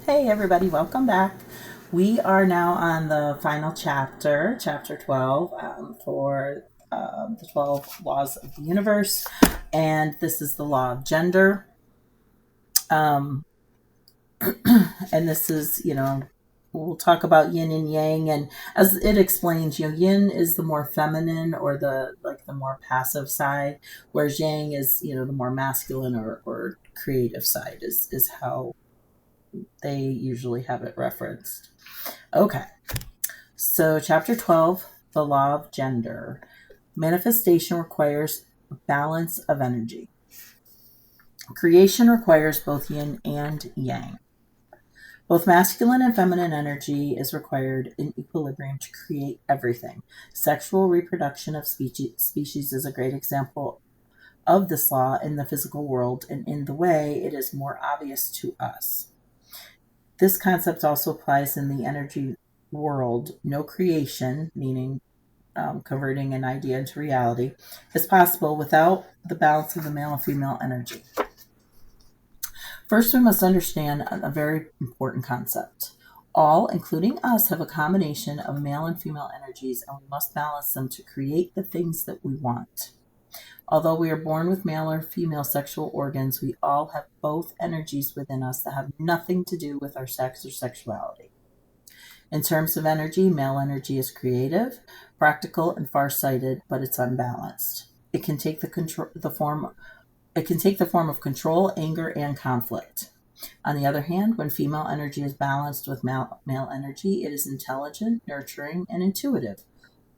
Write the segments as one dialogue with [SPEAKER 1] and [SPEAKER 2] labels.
[SPEAKER 1] Hey everybody, welcome back. We are now on the final chapter, chapter 12, for the 12 laws of the universe. And this is the law of gender. Um, and this is, we'll talk about yin and yang. And as it explains, yin is the more feminine or the more passive side, whereas yang is, the more masculine or creative side is how they usually have it referenced. Okay. So, chapter 12, the law of gender. Manifestation requires balance of energy. Creation requires both yin and yang. Both masculine and feminine energy is required in equilibrium to create everything. Sexual reproduction of species is a great example of this law in the physical world and in the way it is more obvious to us. This concept also applies in the energy world. No creation, meaning converting an idea into reality, is possible without the balance of the male and female energy. First, we must understand a very important concept. All, including us, have a combination of male and female energies, and we must balance them to create the things that we want. Although we are born with male or female sexual organs, we all have both energies within us that have nothing to do with our sex or sexuality. In terms of energy, male energy is creative, practical, and far-sighted, but it's unbalanced. It can take the form of control, anger, and conflict. On the other hand, when female energy is balanced with male energy, it is intelligent, nurturing, and intuitive.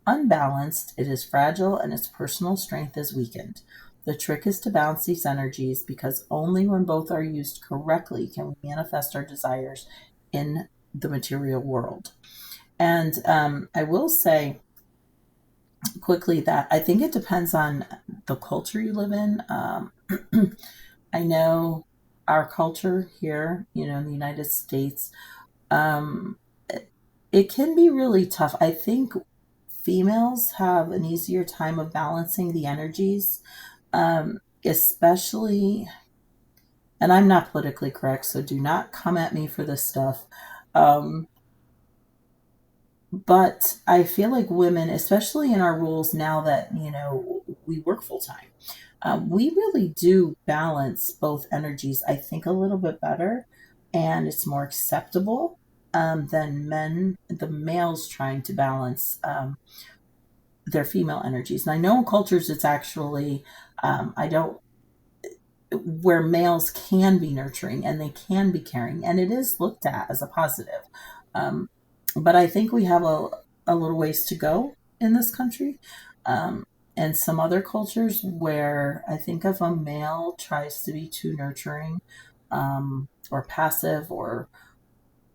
[SPEAKER 1] Unbalanced, it is fragile and its personal strength is weakened. The trick is to balance these energies because only when both are used correctly can we manifest our desires in the material world. And I will say quickly that I think it depends on the culture you live in. I know our culture here, in the United States, um, it can be really tough. I think females have an easier time of balancing the energies, especially, and I'm not politically correct, so do not come at me for this stuff. Um, but I feel like women, especially in our roles now that, we work full time, we really do balance both energies, I think, a little bit better. And it's more acceptable than the males trying to balance their female energies. And I know in cultures it's actually, I don't, where males can be nurturing and they can be caring, and it is looked at as a positive. Um, but I think we have a little ways to go in this country. Um, and some other cultures where I think if a male tries to be too nurturing or passive or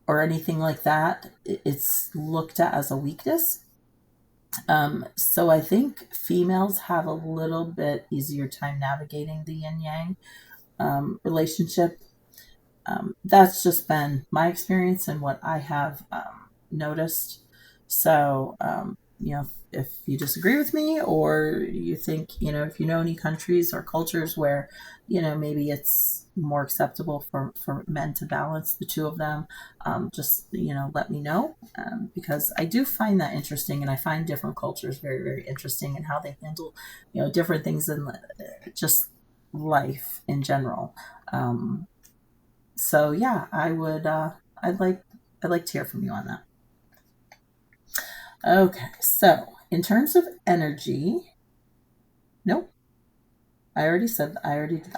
[SPEAKER 1] anything like that, it's looked at as a weakness. So I think females have a little bit easier time navigating the yin yang relationship. That's just been my experience and what I have noticed. So, if you disagree with me or you think, if you know any countries or cultures where, maybe it's more acceptable for men to balance the two of them, just, let me know because I do find that interesting and I find different cultures very, very interesting and how they handle, different things in just life in general. So yeah, I'd like I'd like to hear from you on that. Okay, so in terms of energy, nope, I already did,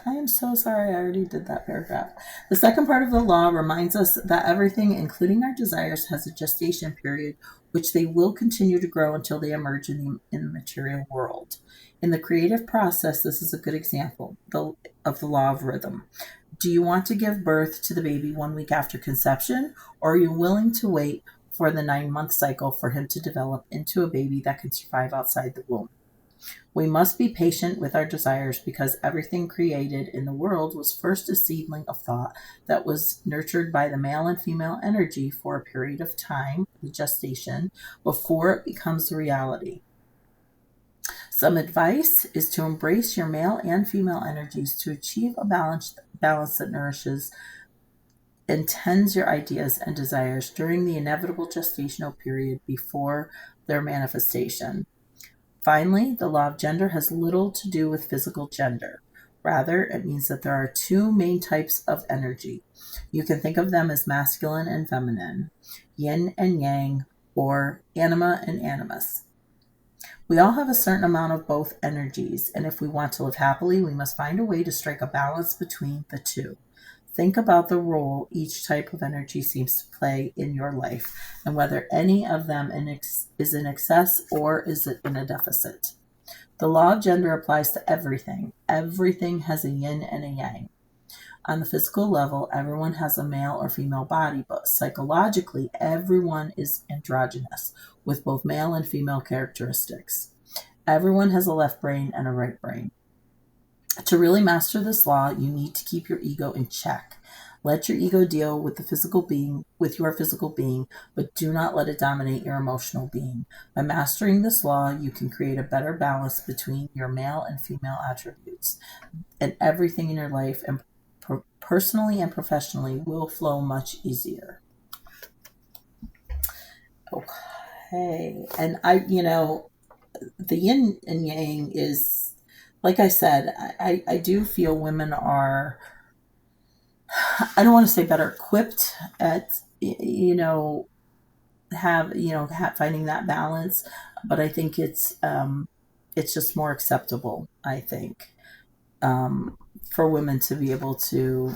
[SPEAKER 1] I am so sorry, I already did that paragraph. The second part of the law reminds us that everything, including our desires, has a gestation period, which they will continue to grow until they emerge in the material world. In the creative process, this is a good example of the law of rhythm. Do you want to give birth to the baby 1 week after conception, or are you willing to wait for the 9 month cycle for him to develop into a baby that can survive outside the womb? We must be patient with our desires because everything created in the world was first a seedling of thought that was nurtured by the male and female energy for a period of time, the gestation, before it becomes a reality. Some advice is to embrace your male and female energies to achieve a balance that nourishes and tends your ideas and desires during the inevitable gestational period before their manifestation. Finally, the law of gender has little to do with physical gender. Rather, it means that there are two main types of energy. You can think of them as masculine and feminine, yin and yang, or anima and animus. We all have a certain amount of both energies, and if we want to live happily, we must find a way to strike a balance between the two. Think about the role each type of energy seems to play in your life and whether any of them is in excess or is it in a deficit. The law of gender applies to everything. Everything has a yin and a yang. On the physical level, everyone has a male or female body, but psychologically, everyone is androgynous with both male and female characteristics. Everyone has a left brain and a right brain. To really master this law, you need to keep your ego in check. Let your ego deal with your physical being, but do not let it dominate your emotional being. By mastering this law, you can create a better balance between your male and female attributes, and everything in your life and personally and professionally will flow much easier. Okay. And the yin and yang is, like I said, I do feel women are, I don't want to say better equipped at, finding that balance, but I think it's just more acceptable, I think, for women to be able to,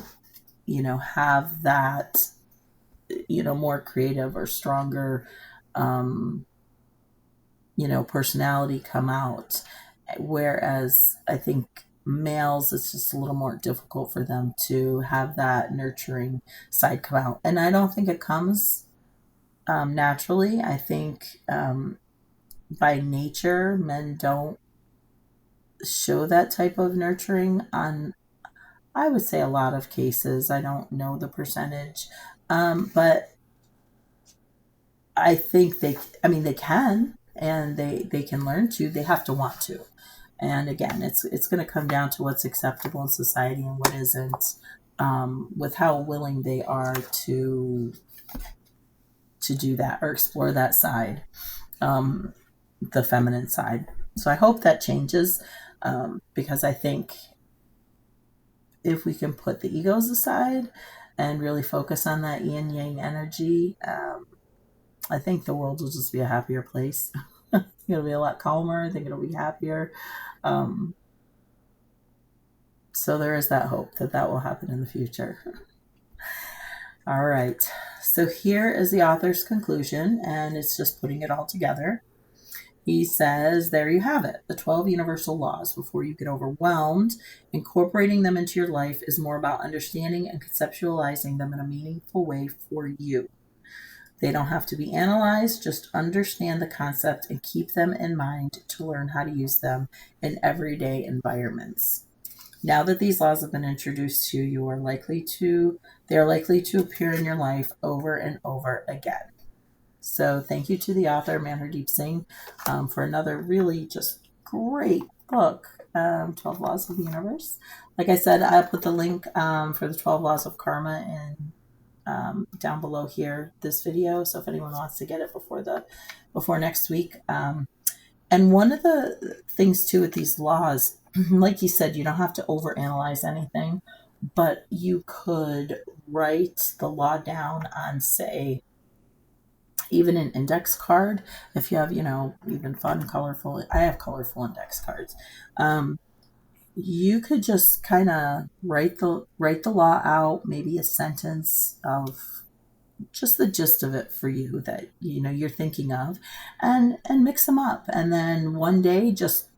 [SPEAKER 1] have that, more creative or stronger, personality come out. Whereas I think males, it's just a little more difficult for them to have that nurturing side come out. And I don't think it comes naturally. I think by nature, men don't show that type of nurturing on, I would say, a lot of cases. I don't know the percentage, but I think they can, and they can learn to. They have to want to. And again, it's going to come down to what's acceptable in society and what isn't, with how willing they are to do that or explore that side, the feminine side. So I hope that changes, because I think if we can put the egos aside and really focus on that yin yang energy, I think the world will just be a happier place. It'll be a lot calmer. I think it'll be happier. So there is that hope that will happen in the future. All right. So here is the author's conclusion, and it's just putting it all together. He says, there you have it, the 12 universal laws. Before you get overwhelmed, incorporating them into your life is more about understanding and conceptualizing them in a meaningful way for you. They don't have to be analyzed, just understand the concept and keep them in mind to learn how to use them in everyday environments. Now that these laws have been introduced to you, they are likely to appear in your life over and over again. So thank you to the author, Manhardeep Singh, for another really just great book, 12 Laws of the Universe. Like I said, I'll put the link for the 12 Laws of Karma in down below here, this video. So if anyone wants to get it before next week. And one of the things too with these laws, like you said, you don't have to overanalyze anything, but you could write the law down on, say, even an index card. If you have, even fun, colorful, I have colorful index cards. You could just kind of write the law out, maybe a sentence of just the gist of it for you that you're thinking of, and mix them up, and then one day just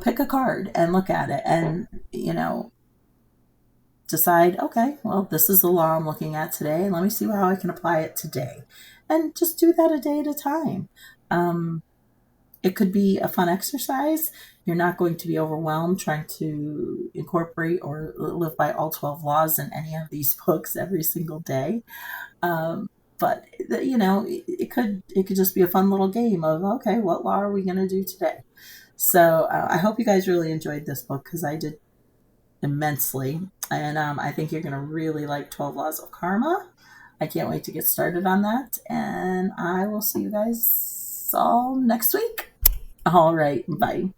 [SPEAKER 1] pick a card and look at it and decide, okay, well, this is the law I'm looking at today, and let me see how I can apply it today, and just do that a day at a time. It could be a fun exercise. You're not going to be overwhelmed trying to incorporate or live by all 12 laws in any of these books every single day. But it could just be a fun little game of, okay, what law are we going to do today? So I hope you guys really enjoyed this book, because I did immensely. And I think you're going to really like 12 Laws of Karma. I can't wait to get started on that. And I will see you guys all next week. All right. Bye.